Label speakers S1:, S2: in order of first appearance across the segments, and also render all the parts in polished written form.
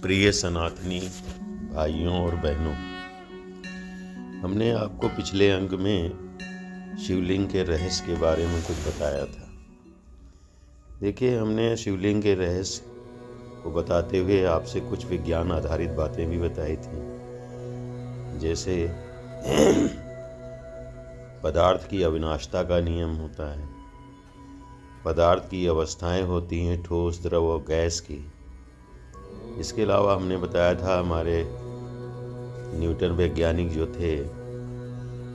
S1: प्रिय सनातनी भाइयों और बहनों, हमने आपको पिछले अंक में शिवलिंग के रहस्य के बारे में कुछ बताया था। देखिए, हमने शिवलिंग के रहस्य को बताते हुए आपसे कुछ विज्ञान आधारित बातें भी बताई थी। जैसे पदार्थ की अविनाशिता का नियम होता है, पदार्थ की अवस्थाएं होती हैं ठोस, द्रव और गैस की। इसके अलावा हमने बताया था, हमारे न्यूटन वैज्ञानिक जो थे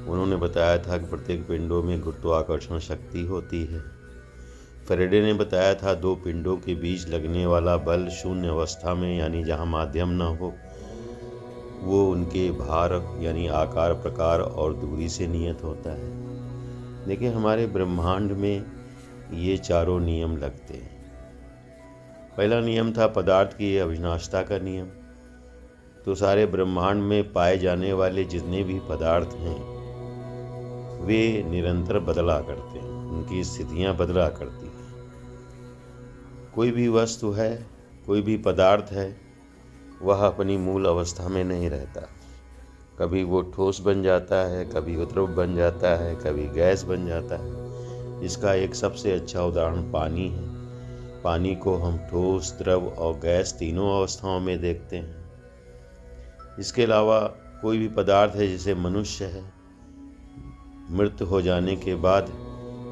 S1: उन्होंने बताया था कि प्रत्येक पिंडों में गुरुत्वाकर्षण शक्ति होती है। फैराडे ने बताया था 2 पिंडों के बीच लगने वाला बल शून्य अवस्था में, यानी जहाँ माध्यम न हो, वो उनके भार यानी आकार, प्रकार और दूरी से नियत होता है। देखिए, हमारे ब्रह्मांड में ये चारों नियम लगते हैं। पहला नियम था पदार्थ की अविनाशिता का नियम। तो सारे ब्रह्मांड में पाए जाने वाले जितने भी पदार्थ हैं वे निरंतर बदला करते हैं, उनकी स्थितियां बदला करती हैं। कोई भी वस्तु है, कोई भी पदार्थ है, वह अपनी मूल अवस्था में नहीं रहता। कभी वो ठोस बन जाता है, कभी वो द्रव बन जाता है, कभी गैस बन जाता है। इसका एक सबसे अच्छा उदाहरण पानी है। पानी को हम ठोस, द्रव और गैस तीनों अवस्थाओं में देखते हैं। इसके अलावा कोई भी पदार्थ है, जैसे मनुष्य है, मृत्यु हो जाने के बाद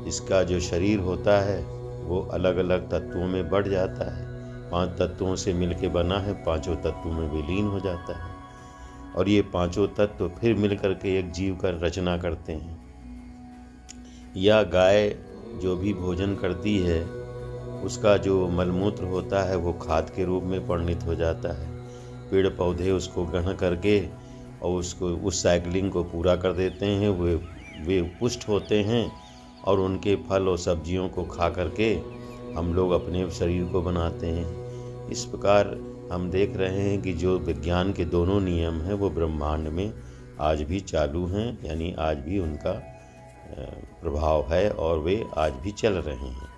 S1: इसका जो शरीर होता है वो अलग अलग तत्वों में बढ़ जाता है। 5 तत्वों से मिलकर बना है, 5 तत्वों में विलीन हो जाता है और ये 5 तत्व फिर मिलकर के एक जीव का रचना करते हैं। या गाय जो भी भोजन करती है, उसका जो मलमूत्र होता है वो खाद के रूप में परिणित हो जाता है। पेड़ पौधे उसको ग्रहण करके और उसको उस साइकिलिंग को पूरा कर देते हैं, वे पुष्ट होते हैं और उनके फल और सब्जियों को खा करके हम लोग अपने शरीर को बनाते हैं। इस प्रकार हम देख रहे हैं कि जो विज्ञान के दोनों नियम हैं वो ब्रह्मांड में आज भी चालू हैं, यानी आज भी उनका प्रभाव है और वे आज भी चल रहे हैं।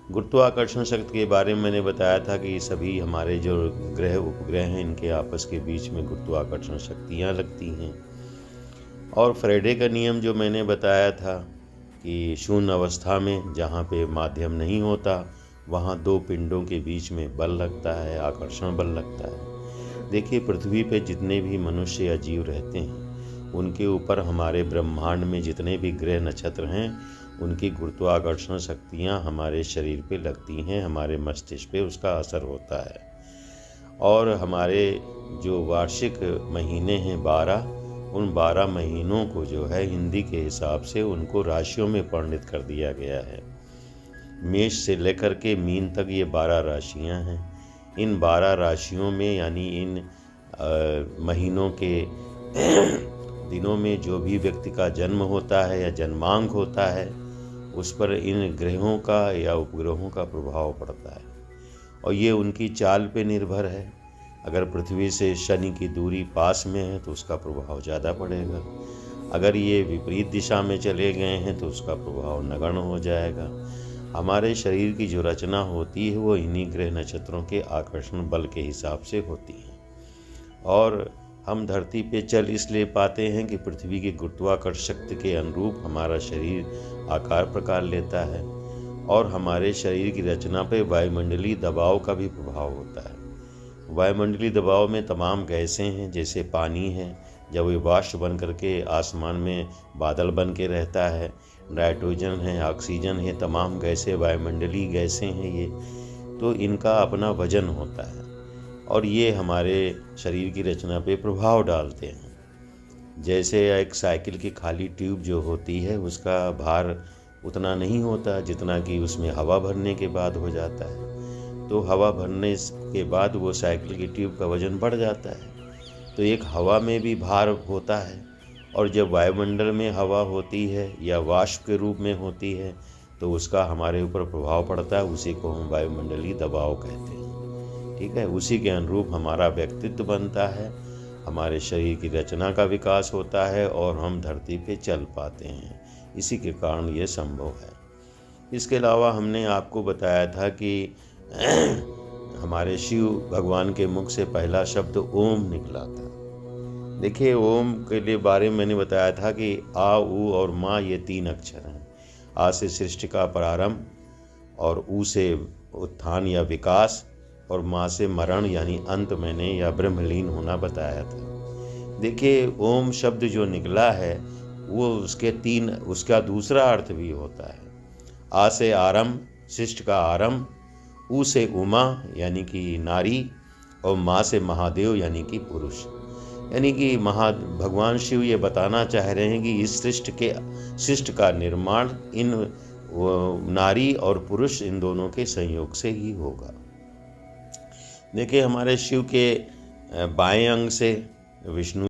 S1: गुरुत्वाकर्षण शक्ति के बारे में मैंने बताया था कि सभी हमारे जो ग्रह उपग्रह हैं इनके आपस के बीच में गुरुत्वाकर्षण शक्तियाँ लगती हैं। और फैराडे का नियम जो मैंने बताया था कि शून्य अवस्था में जहाँ पे माध्यम नहीं होता वहाँ 2 पिंडों के बीच में बल लगता है, आकर्षण बल लगता है। देखिए, पृथ्वी पे जितने भी मनुष्य या जीव रहते हैं उनके ऊपर हमारे ब्रह्मांड में जितने भी ग्रह नक्षत्र हैं उनकी गुरुत्वाकर्षण शक्तियाँ हमारे शरीर पे लगती हैं, हमारे मस्तिष्क पे उसका असर होता है। और हमारे जो वार्षिक महीने हैं 12, उन 12 महीनों को जो है हिंदी के हिसाब से उनको राशियों में परिणित कर दिया गया है। मेष से लेकर के मीन तक ये 12 राशियाँ हैं। इन 12 राशियों में यानी इन महीनों के दिनों में जो भी व्यक्ति का जन्म होता है या जन्मांक होता है उस पर इन ग्रहों का या उपग्रहों का प्रभाव पड़ता है और ये उनकी चाल पे निर्भर है। अगर पृथ्वी से शनि की दूरी पास में है तो उसका प्रभाव ज़्यादा पड़ेगा। अगर ये विपरीत दिशा में चले गए हैं तो उसका प्रभाव नगण्य हो जाएगा। हमारे शरीर की जो रचना होती है वो इन्हीं ग्रह नक्षत्रों के आकर्षण बल के हिसाब से होती है। और हम धरती पे चल इसलिए पाते हैं कि पृथ्वी की गुरुत्वाकर्षण शक्ति के अनुरूप हमारा शरीर आकार प्रकार लेता है और हमारे शरीर की रचना पे वायुमंडलीय दबाव का भी प्रभाव होता है। वायुमंडलीय दबाव में तमाम गैसें हैं, जैसे पानी है, जब ये वाष्प बन करके आसमान में बादल बन के रहता है, नाइट्रोजन है, ऑक्सीजन है, तमाम गैसें वायुमंडलीय गैसें हैं ये। तो इनका अपना वजन होता है और ये हमारे शरीर की रचना पे प्रभाव डालते हैं। जैसे एक साइकिल की खाली ट्यूब जो होती है उसका भार उतना नहीं होता जितना कि उसमें हवा भरने के बाद हो जाता है। तो हवा भरने के बाद वो साइकिल की ट्यूब का वजन बढ़ जाता है। तो एक हवा में भी भार होता है और जब वायुमंडल में हवा होती है या वाष्प के रूप में होती है तो उसका हमारे ऊपर प्रभाव पड़ता है। उसी को हम वायुमंडलीय दबाव कहते हैं। ठीक है, उसी के अनुरूप हमारा व्यक्तित्व बनता है, हमारे शरीर की रचना का विकास होता है और हम धरती पे चल पाते हैं। इसी के कारण ये संभव है। इसके अलावा हमने आपको बताया था कि हमारे शिव भगवान के मुख से पहला शब्द ओम निकला था। देखिए, ओम के लिए बारे में मैंने बताया था कि आ, उ और मा ये 3 अक्षर हैं। आ से सृष्टि का प्रारंभ, और उ से उत्थान या विकास, और मा से मरण यानी अंत मैंने या ब्रह्मलीन होना बताया था। देखिए, ओम शब्द जो निकला है वो उसका दूसरा अर्थ भी होता है। आ से आरंभ, सृष्टि का आरंभ, उ से उमा यानी कि नारी, और मा से महादेव यानी कि पुरुष। यानी कि भगवान शिव ये बताना चाह रहे हैं कि इस सृष्टि का निर्माण इन नारी और पुरुष इन दोनों के संयोग से ही होगा। देखिए, हमारे शिव के बाएं अंग से विष्णु